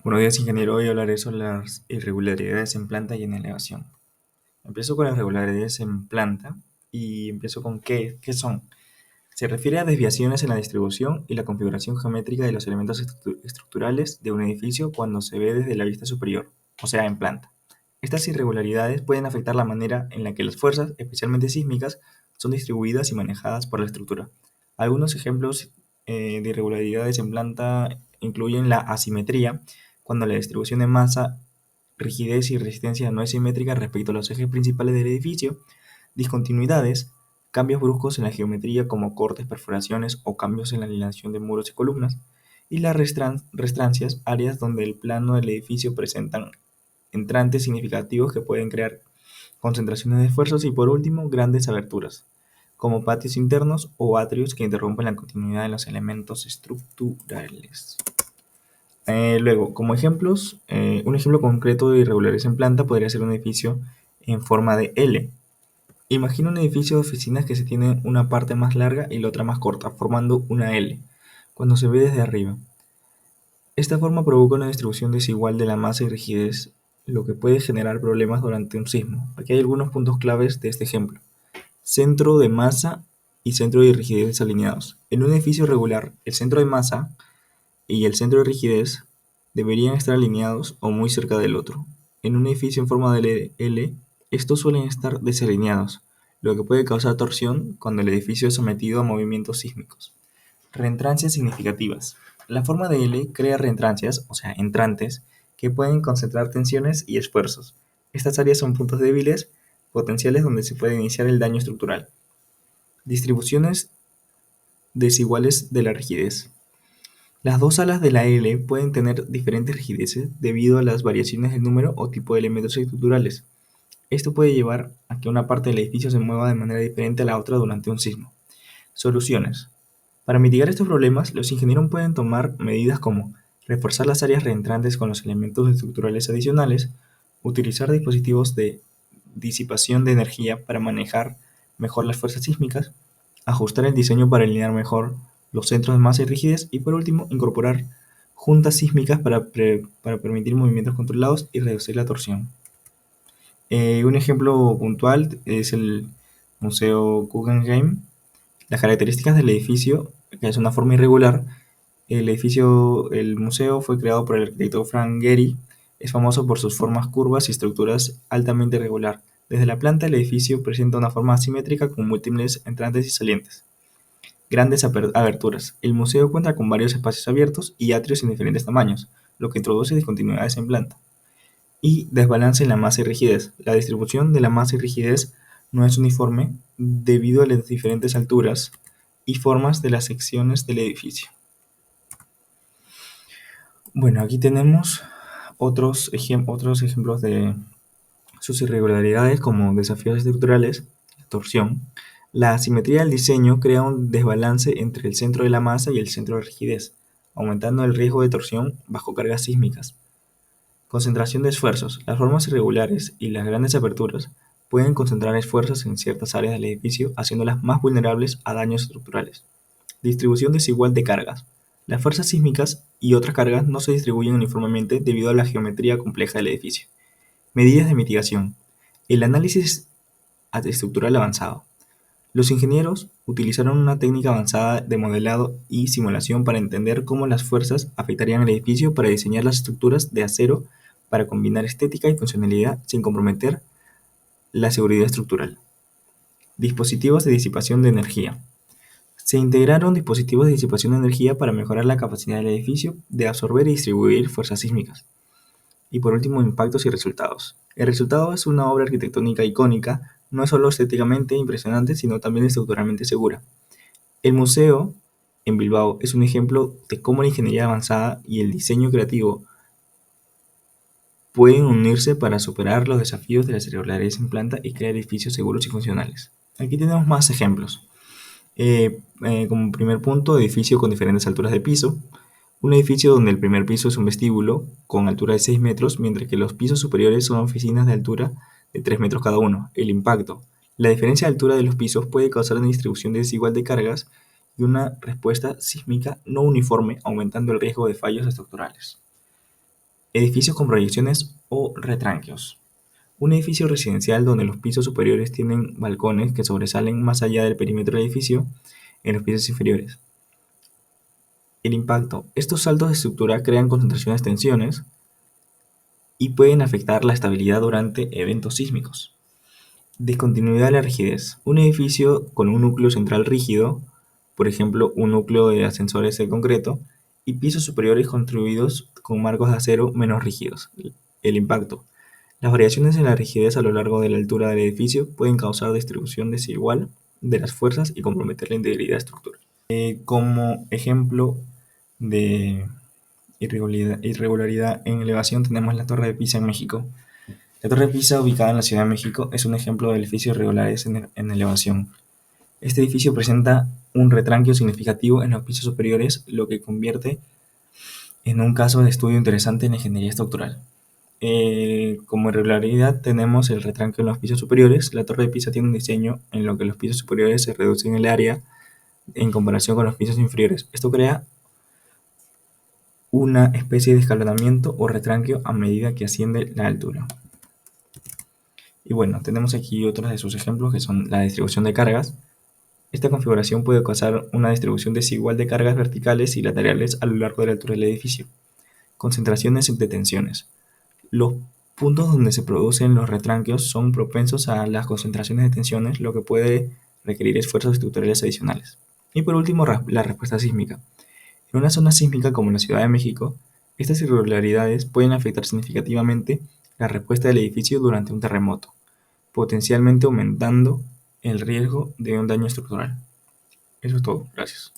Buenos días, ingeniero. Hoy hablaré sobre las irregularidades en planta y en elevación. Empiezo con las irregularidades en planta y empiezo con qué son. Se refiere a desviaciones en la distribución y la configuración geométrica de los elementos estructurales de un edificio cuando se ve desde la vista superior, o sea, en planta. Estas irregularidades pueden afectar la manera en la que las fuerzas, especialmente sísmicas, son distribuidas y manejadas por la estructura. Algunos ejemplos de irregularidades en planta incluyen la asimetría, cuando la distribución de masa, rigidez y resistencia no es simétrica respecto a los ejes principales del edificio; discontinuidades, cambios bruscos en la geometría como cortes, perforaciones o cambios en la alineación de muros y columnas; y las restrancias, áreas donde el plano del edificio presentan entrantes significativos que pueden crear concentraciones de esfuerzos; y por último, grandes aberturas, como patios internos o atrios que interrumpen la continuidad de los elementos estructurales. Luego, como ejemplos, un ejemplo concreto de irregularidades en planta podría ser un edificio en forma de L. Imagina un edificio de oficinas que se tiene una parte más larga y la otra más corta, formando una L, cuando se ve desde arriba. Esta forma provoca una distribución desigual de la masa y rigidez, lo que puede generar problemas durante un sismo. Aquí hay algunos puntos claves de este ejemplo. Centro de masa y centro de rigidez desalineados. En un edificio regular, el centro de masa y el centro de rigidez deberían estar alineados o muy cerca del otro. En un edificio en forma de L, estos suelen estar desalineados, lo que puede causar torsión cuando el edificio es sometido a movimientos sísmicos. Reentrancias significativas. La forma de L crea reentrancias, o sea, entrantes, que pueden concentrar tensiones y esfuerzos. Estas áreas son puntos débiles potenciales donde se puede iniciar el daño estructural. Distribuciones desiguales de la rigidez. Las dos alas de la L pueden tener diferentes rigideces debido a las variaciones del número o tipo de elementos estructurales. Esto puede llevar a que una parte del edificio se mueva de manera diferente a la otra durante un sismo. Soluciones. Para mitigar estos problemas, los ingenieros pueden tomar medidas como reforzar las áreas reentrantes con los elementos estructurales adicionales, utilizar dispositivos de disipación de energía para manejar mejor las fuerzas sísmicas, ajustar el diseño para alinear mejor los centros de masa y rigidez, y por último, incorporar juntas sísmicas para permitir movimientos controlados y reducir la torsión. Un ejemplo puntual es el Museo Guggenheim. Las características del edificio, que es una forma irregular. El museo fue creado por el arquitecto Frank Gehry. Es famoso por sus formas curvas y estructuras altamente irregular. Desde la planta, el edificio presenta una forma asimétrica con múltiples entrantes y salientes. Grandes aberturas. El museo cuenta con varios espacios abiertos y atrios en diferentes tamaños, lo que introduce discontinuidades en planta. Y desbalance en la masa y rigidez. La distribución de la masa y rigidez no es uniforme debido a las diferentes alturas y formas de las secciones del edificio. Bueno, aquí tenemos otros ejemplos de sus irregularidades como desafíos estructurales, torsión. La asimetría del diseño crea un desbalance entre el centro de la masa y el centro de rigidez, aumentando el riesgo de torsión bajo cargas sísmicas. Concentración de esfuerzos. Las formas irregulares y las grandes aperturas pueden concentrar esfuerzos en ciertas áreas del edificio, haciéndolas más vulnerables a daños estructurales. Distribución desigual de cargas. Las fuerzas sísmicas y otras cargas no se distribuyen uniformemente debido a la geometría compleja del edificio. Medidas de mitigación. El análisis estructural avanzado. Los ingenieros utilizaron una técnica avanzada de modelado y simulación para entender cómo las fuerzas afectarían el edificio, para diseñar las estructuras de acero para combinar estética y funcionalidad sin comprometer la seguridad estructural. Dispositivos de disipación de energía. Se integraron dispositivos de disipación de energía para mejorar la capacidad del edificio de absorber y distribuir fuerzas sísmicas. Y por último, impactos y resultados. El resultado es una obra arquitectónica icónica, no solo estéticamente impresionante, sino también estructuralmente segura. El museo en Bilbao es un ejemplo de cómo la ingeniería avanzada y el diseño creativo pueden unirse para superar los desafíos de las irregularidades en planta y crear edificios seguros y funcionales. Aquí tenemos más ejemplos. Como primer punto, edificio con diferentes alturas de piso. Un edificio donde el primer piso es un vestíbulo con altura de 6 metros, mientras que los pisos superiores son oficinas de altura de 3 metros cada uno. El impacto. La diferencia de altura de los pisos puede causar una distribución desigual de cargas y una respuesta sísmica no uniforme, aumentando el riesgo de fallos estructurales. Edificios con proyecciones o retranqueos. Un edificio residencial donde los pisos superiores tienen balcones que sobresalen más allá del perímetro del edificio en los pisos inferiores. El impacto. Estos saltos de estructura crean concentraciones de tensiones y pueden afectar la estabilidad durante eventos sísmicos. Discontinuidad de la rigidez. Un edificio con un núcleo central rígido, por ejemplo, un núcleo de ascensores de concreto, y pisos superiores construidos con marcos de acero menos rígidos. El impacto. Las variaciones en la rigidez a lo largo de la altura del edificio pueden causar distribución desigual de las fuerzas y comprometer la integridad estructural. Como ejemplo de irregularidad en elevación tenemos la Torre de Pisa en México. La Torre de Pisa, ubicada en la Ciudad de México, es un ejemplo de edificios irregulares en elevación. Este edificio presenta un retranqueo significativo en los pisos superiores, lo que convierte en un caso de estudio interesante en la ingeniería estructural. Como irregularidad tenemos el retranqueo en los pisos superiores. La Torre de Pisa tiene un diseño en lo que los pisos superiores se reducen el área en comparación con los pisos inferiores. Esto crea una especie de escalonamiento o retranqueo a medida que asciende la altura. Y bueno, tenemos aquí otros de sus ejemplos que son la distribución de cargas. Esta configuración puede causar una distribución desigual de cargas verticales y laterales a lo largo de la altura del edificio. Concentraciones de tensiones. Los puntos donde se producen los retranqueos son propensos a las concentraciones de tensiones, lo que puede requerir esfuerzos estructurales adicionales. Y por último, la respuesta sísmica. En una zona sísmica como la Ciudad de México, estas irregularidades pueden afectar significativamente la respuesta del edificio durante un terremoto, potencialmente aumentando el riesgo de un daño estructural. Eso es todo. Gracias.